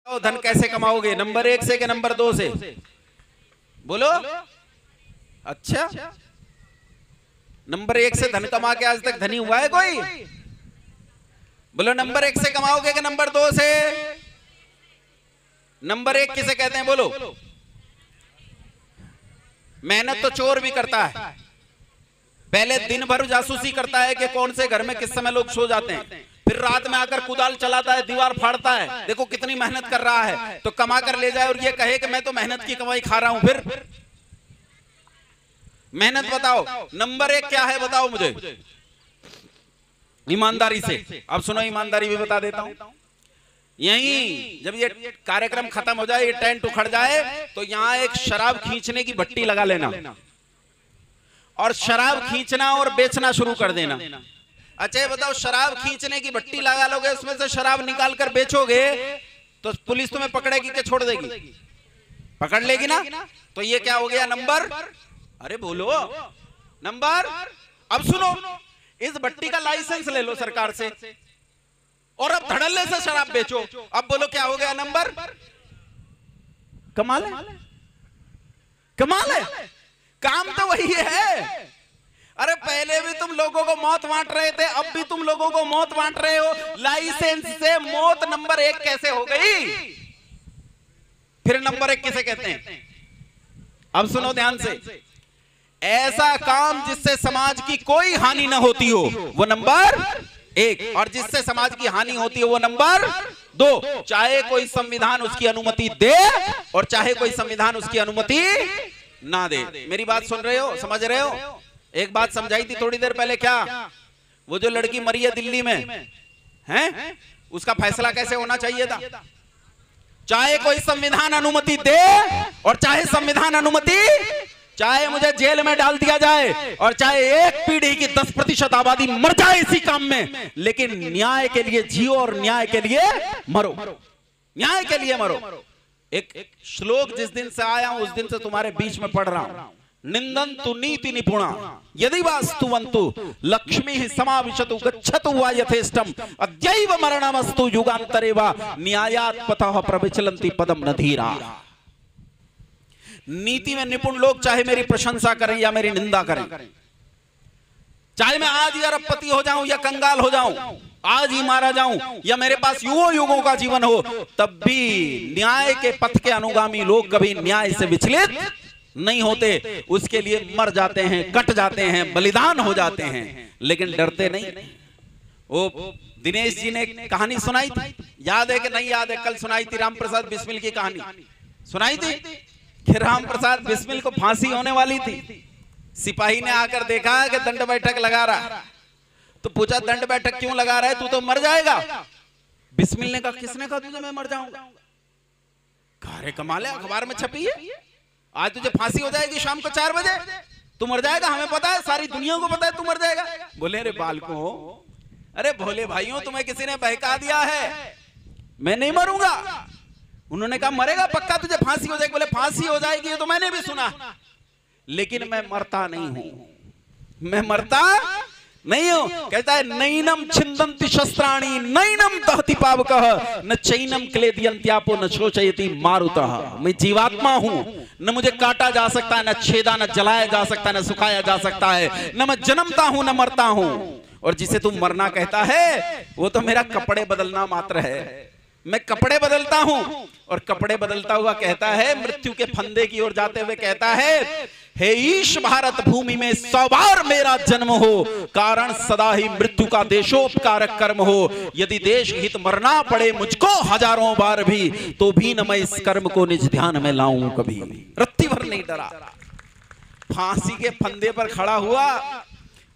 धन कैसे कमाओगे, नंबर 1 से कि नंबर 2 से? बोलो। अच्छा, नंबर 1 से धन कमा के आज तक धनी हुआ है कोई? बोलो, नंबर 1 से कमाओगे कि नंबर 2 से? नंबर 1 किसे कहते हैं बोलो? मेहनत तो चोर भी करता है, पहले दिन भर जासूसी करता है कि कौन से घर में किस समय लोग सो जाते हैं, फिर रात में आकर कुदाल चलाता है, दीवार फाड़ता है, देखो कितनी मेहनत कर रहा है, तो कमा कर ले जाए और ये कहे कि मैं तो मेहनत की कमाई खा रहा हूं। फिर मेहनत बताओ, नंबर 1 क्या है बताओ मुझे ईमानदारी से। अब सुनो, ईमानदारी भी बता देता हूं। यहीं जब ये कार्यक्रम खत्म हो जाए, ये टेंट उखड़ जाए, तो यहां एक शराब खींचने की भट्टी लगा लेना और शराब खींचना और बेचना शुरू कर देना। अच्छा ये बताओ, शराब खींचने की भट्टी लगा लोगे, उसमें से शराब निकाल कर बेचोगे तो पुलिस तुम्हें पकड़ेगी कि छोड़ देगी? पकड़ लेगी ना। तो ये क्या हो गया? नंबर। अरे बोलो, नंबर। अब सुनो, इस भट्टी का लाइसेंस ले लो सरकार से और अब धड़ल्ले से शराब बेचो। अब बोलो क्या हो गया? नंबर। कमाल है, कमाल है, काम तो वही है। अरे पहले भी तुम लोगों को मौत बांट रहे थे, अब भी तुम लोगों को मौत बांट रहे हो। लाइसेंस से मौत नंबर 1 कैसे हो गई? फिर नंबर 1 किसे कहते हैं? अब सुनो ध्यान से, ऐसा काम जिससे समाज की कोई हानि ना होती हो वो नंबर 1, और जिससे समाज की हानि होती है वो नंबर 2। चाहे कोई संविधान उसकी अनुमति दे और चाहे कोई संविधान उसकी अनुमति ना दे। मेरी बात सुन रहे हो, समझ रहे हो? एक बात समझाई थी थोड़ी देर पहले, क्या वो जो लड़की मरी है दिल्ली में हैं, उसका फैसला कैसे होना चाहिए था? चाहे कोई संविधान अनुमति दे और चाहे संविधान अनुमति, चाहे मुझे जेल में डाल दिया जाए और चाहे एक पीढ़ी की 10% आबादी मर जाए इसी काम में, लेकिन न्याय के लिए जियो और न्याय के लिए मरो, न्याय के लिए मरो। एक श्लोक जिस दिन से आया हूं उस दिन से तुम्हारे बीच में पढ़ रहा हूं। निंदन्तु नीति निपुणा यदि वास्तुवन्तु लक्ष्मी समाविशतु गच्छतु वा यथेष्टम अद्यैव मरणमस्तु युगान्तरे वा न्यायात् पथः प्रविचलन्ति पदम नधीरा। नीति में निपुण लोग चाहे मेरी प्रशंसा करें या मेरी निंदा करें, चाहे मैं आज ही अरबपति हो जाऊं या कंगाल हो जाऊं, आज ही मारा जाऊं या मेरे पास युगों युगों का जीवन हो, तब भी न्याय के पथ के अनुगामी लोग कभी न्याय से विचलित नहीं होते। उसके लिए मर जाते हैं, कट जाते हैं, बलिदान हो जाते हैं, लेकिन डरते नहीं। वो दिनेश जी ने कहानी सुनाई थी, याद है कि नहीं याद है? कल सुनाई थी, राम प्रसाद बिस्मिल की कहानी सुनाई थी कि राम प्रसाद बिस्मिल को फांसी होने वाली थी। सिपाही ने आकर देखा कि दंड बैठक लगा रहा, तो पूछा दंड बैठक क्यों लगा रहा है, तू तो मर जाएगा। बिस्मिल ने कहा, किसने कहा तुझे मैं मर जाऊंगा? अरे कमाल है, अखबार में छपी है, आज तुझे फांसी हो जाएगी शाम को 4 बजे, तू मर जाएगा, हमें पता है, सारी दुनिया को पता है तू मर जाएगा। बोले अरे बालको, अरे भोले भाइयों, तुम्हें किसी ने बहका दिया है, मैं नहीं मरूंगा। उन्होंने कहा मरेगा पक्का, तुझे फांसी हो जाएगी। बोले फांसी हो जाएगी ये तो मैंने भी सुना, लेकिन मैं मरता नहीं हूं, मैं मरता नहीं हूं। कहता है नैनम छिन्दन्ति शस्त्राणि नैनम दहति पावकः न चैनम क्लेदयन्त्यापो न शोचयति मारुतः। मैं जीवात्मा हूं, न मुझे काटा जा सकता है, न छेदा, न जलाया जा सकता है, न सुखाया जा सकता है, न मैं जन्मता हूं न मरता हूं। और जिसे तू मरना कहता है वो तो मेरा कपड़े बदलना मात्र है, मैं कपड़े बदलता हूं। और कपड़े बदलता हुआ कहता है, मृत्यु के फंदे की ओर जाते हुए कहता है, हे ईश भारत भूमि में 100 बार मेरा जन्म हो, कारण सदा ही मृत्यु का देशोपकारक कर्म हो। यदि देश हित मरना पड़े मुझको 1000 बार भी, तो भी न मैं इस कर्म को निज ध्यान में लाऊं कभी। रत्ती भर नहीं डरा, फांसी के फंदे पर खड़ा हुआ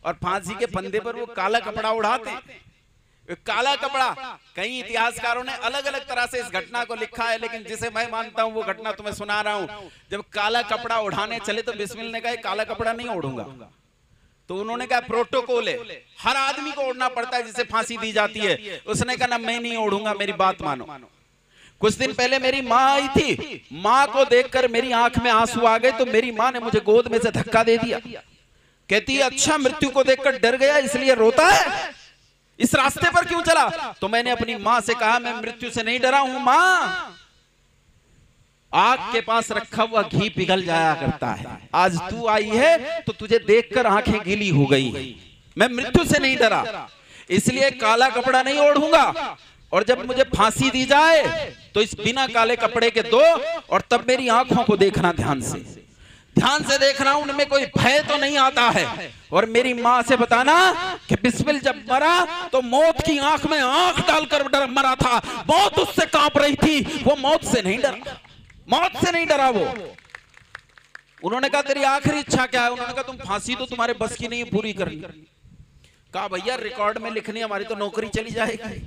और फांसी के फंदे पर वो काला कपड़ा उड़ाते। काला कपड़ा, कई इतिहासकारों ने अलग अलग तरह से इस घटना को लिखा है, लेकिन जिसे मैं मानता हूं वो घटना तुम्हें सुना रहा हूं। जब काला कपड़ा उड़ाने चले तो बिस्मिल ने कहा काला कपड़ा नहीं ओढ़ूंगा, तो उन्होंने कहा प्रोटोकॉल है, हर आदमी को ओढ़ना पड़ता है जिसे फांसी दी जाती है। उसने कहा ना मैं नहीं ओढ़ूंगा, मेरी बात मानो। कुछ दिन पहले मेरी माँ आई थी, माँ को देखकर मेरी आंख में आंसू आ गए, तो मेरी माँ ने मुझे गोद में से धक्का दे दिया। कहती है अच्छा मृत्यु को देखकर डर गया इसलिए रोता है? इस रास्ते पर क्यों चला? तो मैंने अपनी मां से कहा मैं मृत्यु से नहीं डरा हूं मां, आग के पास रखा हुआ घी पिघल जाया करता है, आज तू आई है तो तुझे देखकर आंखें गीली हो गई, मैं मृत्यु से नहीं डरा, इसलिए काला कपड़ा नहीं ओढ़ूंगा, और जब मुझे फांसी दी जाए तो इस बिना काले कपड़े के दो, और तब मेरी आंखों को देखना, ध्यान से देखना, उनमें कोई भय तो नहीं आता है, और मेरी मां से बताना कि बिस्मिल जब मरा तो मौत की आंख में आंख डालकर मरा था, मौत उससे कांप रही थी, वो मौत से नहीं डरा, मौत से नहीं डरा वो। उन्होंने कहा तेरी आखिरी इच्छा क्या है? उन्होंने कहा तुम फांसी तो तुम्हारे बस की नहीं है पूरी करनी। कहा भैया रिकॉर्ड में लिखनी, हमारी तो नौकरी चली जाएगी,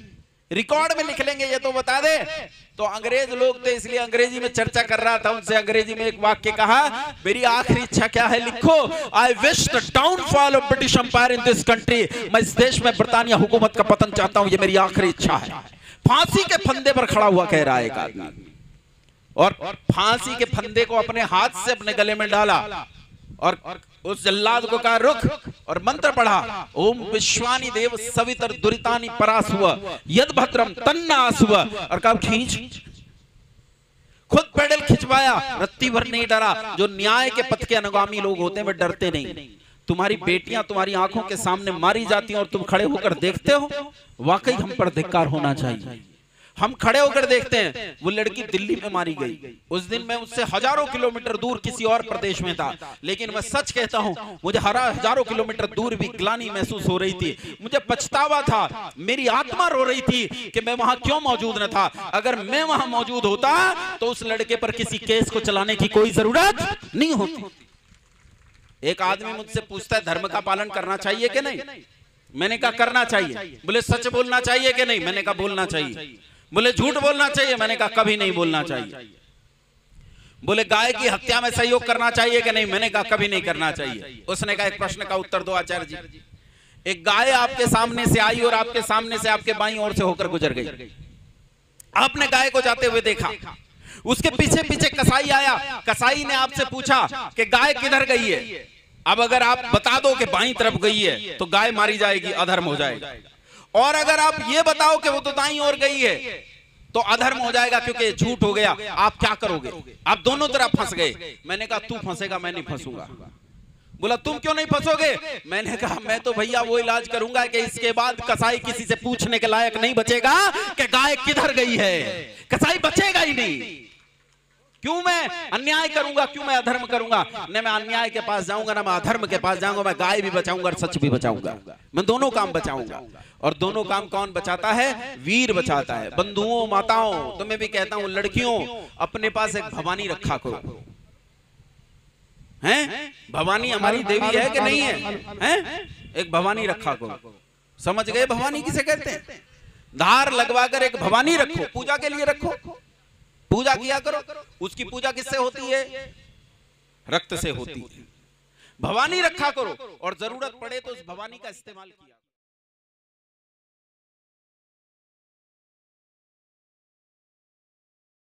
रिकॉर्ड में लिख लेंगे, ये तो बता दे। तो अंग्रेज लोग थे इसलिए अंग्रेजी में चर्चा कर रहा था, उनसे अंग्रेजी में एक वाक्य कहा, मेरी आखिरी इच्छा क्या है लिखो, I wish the downfall of British empire in this country, मैं इस देश में ब्रिटानिया हुकूमत का पतन चाहता हूं, ये मेरी आखिरी इच्छा है। फांसी के फंदे पर खड़ा हुआ कह रहा है एक आदमी, और फांसी के फंदे को अपने हाथ से अपने गले में डाला, और उस जल्लाद को कहा रुक, और मंत्र पढ़ा, ओम विश्वानी देव सवितर दुरितानी परास हुआ यद भद्रम तन्नास हुआ, और कहा खींच, खुद पेडल खिंचवाया, रत्ती भर नहीं डरा। जो न्याय के पथ के अनुगामी लोग होते हैं वे डरते नहीं। तुम्हारी बेटियां तुम्हारी आंखों के सामने मारी जाती हैं और तुम खड़े होकर देखते हो, वाकई हम पर धिक्कार होना चाहिए। हम खड़े होकर देखते हैं, वो लड़की दिल्ली में मारी गई, उस दिन मैं उससे हजारों किलोमीटर दूर किसी और प्रदेश में था, लेकिन मैं सच कहता हूं मुझे हजारों किलोमीटर दूर भी ग्लानि महसूस हो रही थी, मुझे पछतावा था, मेरी आत्मा रो रही थी कि मैं वहां क्यों मौजूद न था। अगर मैं वहां मौजूद होता तो उस लड़के पर किसी केस को चलाने की कोई जरूरत नहीं होती। एक आदमी मुझसे पूछता है धर्म का पालन करना चाहिए कि नहीं? मैंने कहा करना चाहिए। बोले सच बोलना चाहिए कि नहीं? मैंने कहा बोलना चाहिए। बोले झूठ बोलना चाहिए? मैंने कहा कभी नहीं बोलना चाहिए। बोले गाय की हत्या में सहयोग करना चाहिए कि नहीं? मैंने कहा कभी नहीं करना चाहिए। उसने कहा एक प्रश्न का उत्तर दो आचार्य जी, एक गाय आपके सामने से आई और आपके सामने से आपके बाईं ओर से होकर गुजर गई, आपने गाय को जाते हुए देखा, उसके पीछे पीछे कसाई आया, कसाई ने आपसे पूछा कि गाय किधर गई है? अब अगर आप बता दो कि बाईं तरफ गई है तो गाय मारी जाएगी, अधर्म हो जाएगा, और अगर आप ये बताओ कि वो तो दाईं ओर गई है तो अधर्म हो जाएगा क्योंकि झूठ हो गया। आप क्या करोगे? आप दोनों तरफ फंस गए। मैंने कहा तू फंसेगा, मैं नहीं फंसूंगा। बोला तुम क्यों नहीं फंसोगे? मैंने कहा मैं तो भैया वो इलाज करूंगा कि इसके बाद कसाई किसी से पूछने के लायक नहीं बचेगा कि गाय किधर गई है, कसाई बचेगा ही नहीं। क्यों मैं अन्याय करूंगा, क्यों मैं अधर्म करूंगा? न मैं अन्याय के पास जाऊंगा ना मैं अधर्म के पास जाऊंगा, मैं गाय भी बचाऊंगा और सच भी बचाऊंगा, मैं दोनों काम बचाऊंगा। और दोनों काम कौन बचाता है? वीर बचाता है। बंधुओं माताओं, तो मैं भी कहता हूं लड़कियों अपने पास एक भवानी रखा करो। हैं? भवानी हमारी देवी है कि नहीं है? हैं? एक भवानी रखा करो। समझ गए भवानी किसे कहते हैं? धार लगवाकर एक भवानी रखो, पूजा के लिए रखो, पूजा किया करो। उसकी पूजा किससे होती है? रक्त से होती है। भवानी रखा करो और जरूरत पड़े तो उस भवानी का इस्तेमाल किया।